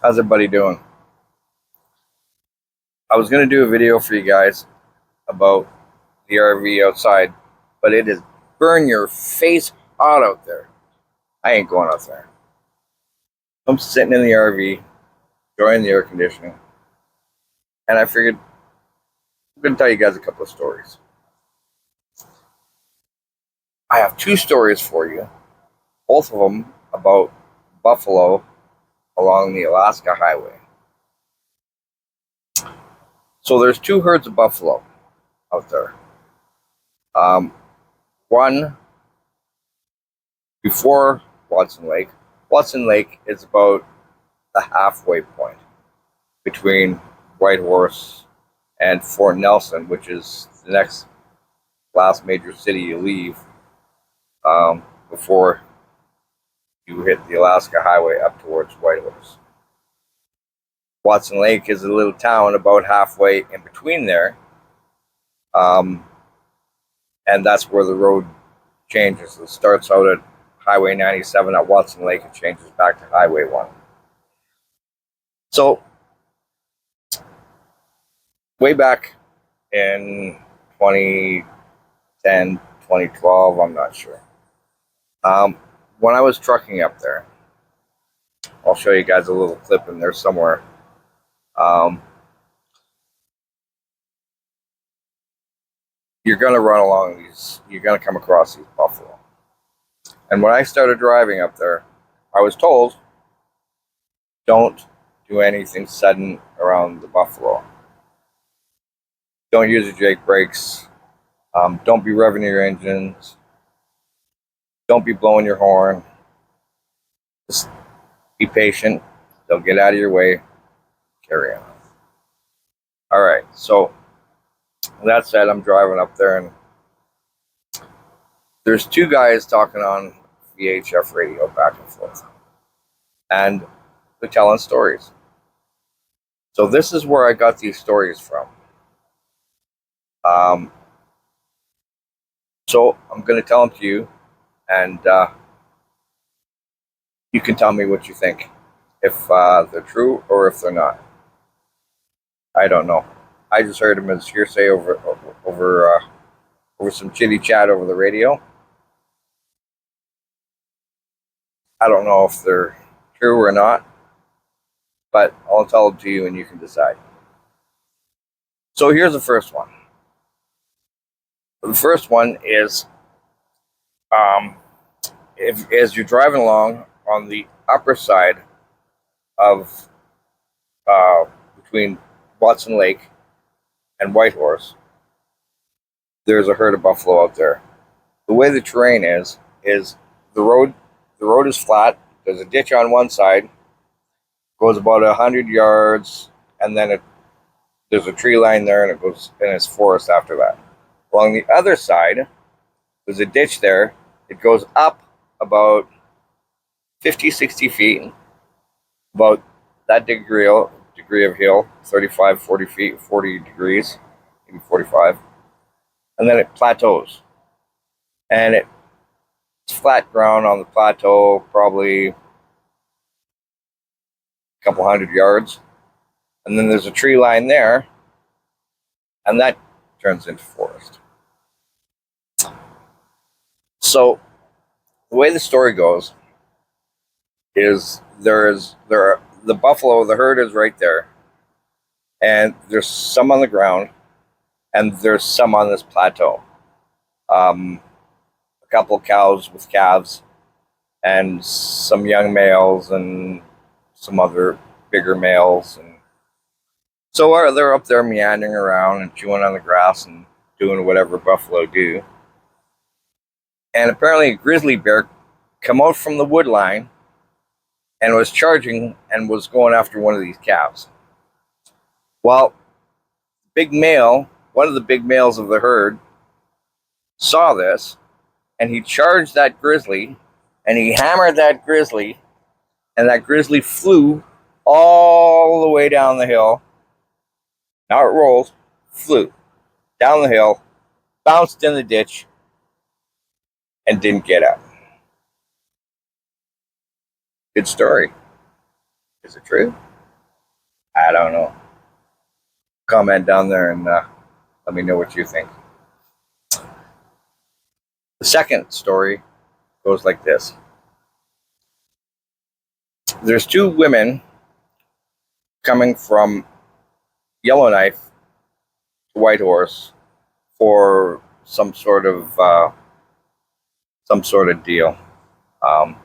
How's everybody doing? I was going to do a video for you guys about the RV outside, but it is burn your face hot out there. I ain't going out there. I'm sitting in the RV, enjoying the air conditioning, and I figured I'm going to tell you guys a couple of stories. I have two stories for you, both of them about buffalo along the Alaska Highway. So there's two herds of buffalo out there. Um, One before Watson Lake. Watson Lake is about the halfway point between Whitehorse and Fort Nelson, which is the next last major city you leave before you hit the Alaska Highway up towards Whitehorse. Watson Lake is a little town about halfway in between there, um, and that's where the road changes. It starts out at Highway 97 at Watson Lake and changes back to Highway 1. So, way back in 2010, 2012, I'm not sure. When I was trucking up there, I'll show you guys a little clip in there somewhere. Um, you're going to run along these, you're going to come across these buffalo. And when I started driving up there, I was told, don't do anything sudden around the buffalo. Don't use your Jake brakes. Don't be revving your engines. Don't be blowing your horn. Just be patient. They'll get out of your way. Carry on. All right. So that said, I'm driving up there, and there's two guys talking on VHF radio back and forth, and they're telling stories. So this is where I got these stories from. Um, so I'm going to tell them to you, and you can tell me what you think, if they're true or if they're not. I don't know. I just heard them as hearsay over some chitty chat over the radio. I don't know if they're true or not, but I'll tell them to you and you can decide. So here's the first one. The first one is um, if as you're driving along on the upper side of between Watson Lake and Whitehorse, there's a herd of buffalo out there. The way the terrain is the road is flat. There's a ditch on one side, goes about 100 yards, and then there's a tree line there, and it goes and it's forest after that. Along the other side, there's a ditch there. It goes up about 50, 60 feet, about that degree of hill, 35, 40 feet, 40 degrees, maybe 45. And then it plateaus. And it's flat ground on the plateau, probably a couple 100 yards. And then there's a tree line there, and that turns into forest. So the way the story goes is the buffalo, the herd is right there, and there's some on the ground, and there's some on this plateau. A couple cows with calves, and some young males, and some other bigger males, and so they're up there meandering around and chewing on the grass and doing whatever buffalo do. And apparently, a grizzly bear come out from the wood line and was charging and was going after one of these calves. Well, one of the big males of the herd, saw this, and he charged that grizzly, and he hammered that grizzly, and that grizzly flew all the way down the hill. Now it rolled, flew down the hill, bounced in the ditch, and didn't get up. Good story. Is it true? I don't know. Comment down there and let me know what you think. The second story goes like this. There's two women coming from Yellowknife to Whitehorse for some sort of deal. Um,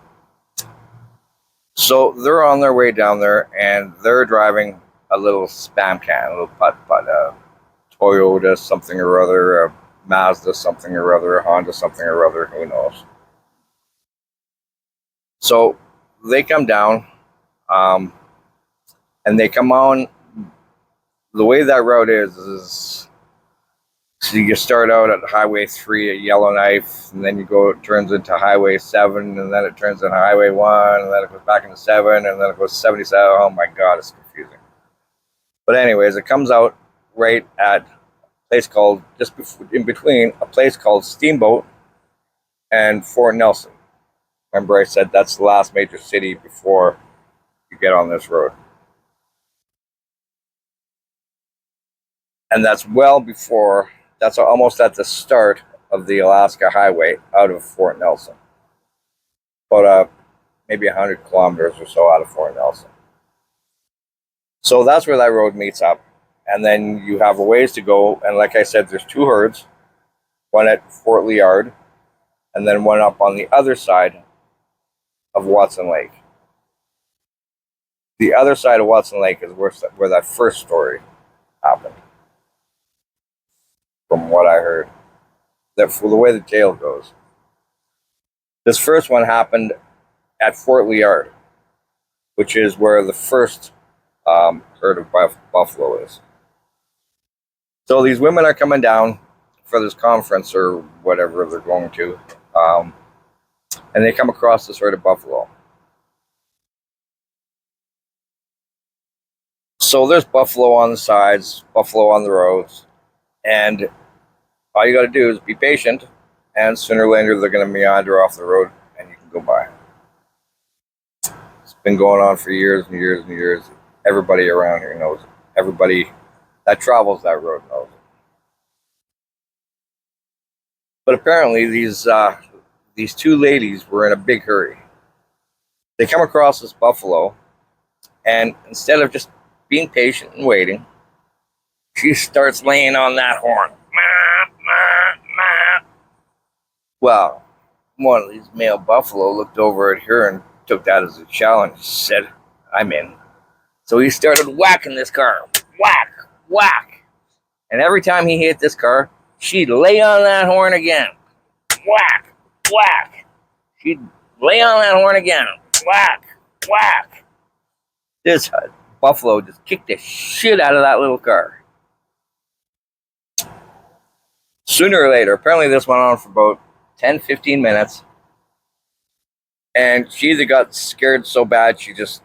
so they're on their way down there, and they're driving a little spam can, a little putt, a Toyota something or other, a Mazda something or other, a Honda something or other, who knows. So they come down, um, and they come on. The way that road is so you start out at Highway 3 at Yellowknife, and then it turns into Highway 7, and then it turns into Highway 1, and then it goes back into 7, and then it goes 77. Oh my God, it's confusing. But anyways, it comes out right at a place called, just in between, a place called Steamboat and Fort Nelson. Remember I said that's the last major city before you get on this road. And that's almost at the start of the Alaska Highway out of Fort Nelson. About maybe 100 kilometers or so out of Fort Nelson. So that's where that road meets up. And then you have a ways to go. And like I said, there's two herds, one at Fort Liard, and then one up on the other side of Watson Lake. The other side of Watson Lake is where that first story happened, from what I heard. That for the way the tale goes. This first one happened at Fort Liard, which is where the first herd of buffalo is. So these women are coming down for this conference or whatever they're going to, and they come across this herd of buffalo. So there's buffalo on the sides, buffalo on the roads, and all you got to do is be patient, and sooner or later they're going to meander off the road and you can go by. It's been going on for years and years and years. Everybody around here knows it. Everybody that travels that road knows it. But apparently these two ladies were in a big hurry. They come across this buffalo, and instead of just being patient and waiting, she starts laying on that horn. Well, one of these male buffalo looked over at her and took that as a challenge. Said, "I'm in." So he started whacking this car. Whack, whack. And every time he hit this car, she'd lay on that horn again. Whack, whack. She'd lay on that horn again. Whack, whack. This buffalo just kicked the shit out of that little car. Sooner or later, apparently this went on for about 10, 15 minutes. And she either got scared so bad she was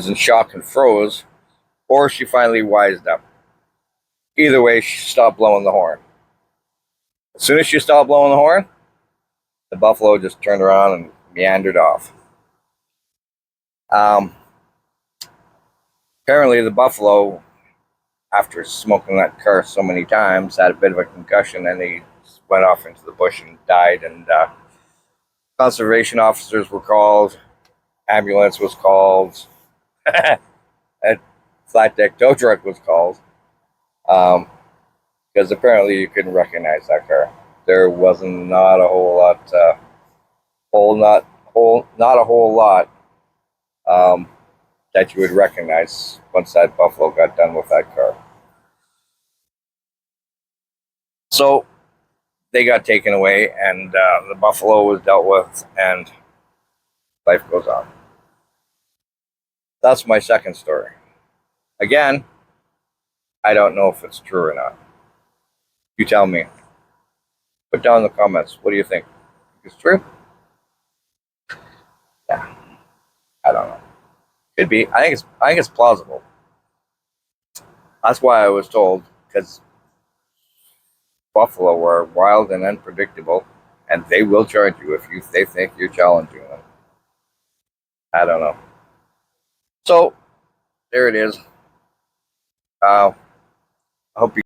in shock and froze, or she finally wised up. Either way, she stopped blowing the horn. As soon as she stopped blowing the horn, the buffalo just turned around and meandered off. Apparently the buffalo, after smoking that car so many times, had a bit of a concussion, and he went off into the bush and died. And conservation officers were called, ambulance was called, a flat deck tow truck was called, because apparently you couldn't recognize that car. There was not a whole lot, not a whole lot that you would recognize once that buffalo got done with that car. So they got taken away, and the buffalo was dealt with, and life goes on. That's my second story. Again, I don't know if it's true or not. You tell me. Put down in the comments. What do you think? It's true? Yeah. I don't know. Could be. I think it's plausible. That's why I was told, because buffalo are wild and unpredictable, and they will charge you if they think you're challenging them. I don't know. So there it is. I hope you.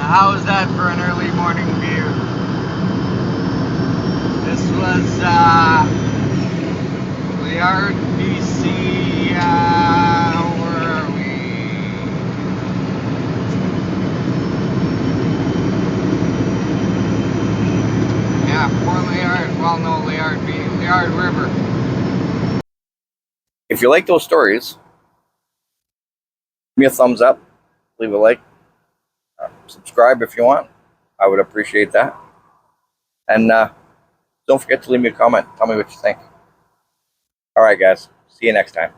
How was that for an early morning view? This was Liard, BC. Where are we? Yeah, Port Liard. Well, no, Liard River. If you like those stories, give me a thumbs up, leave a like, subscribe if you want. I would appreciate that. And don't forget to leave me a comment. Tell me what you think. All right, guys. See you next time.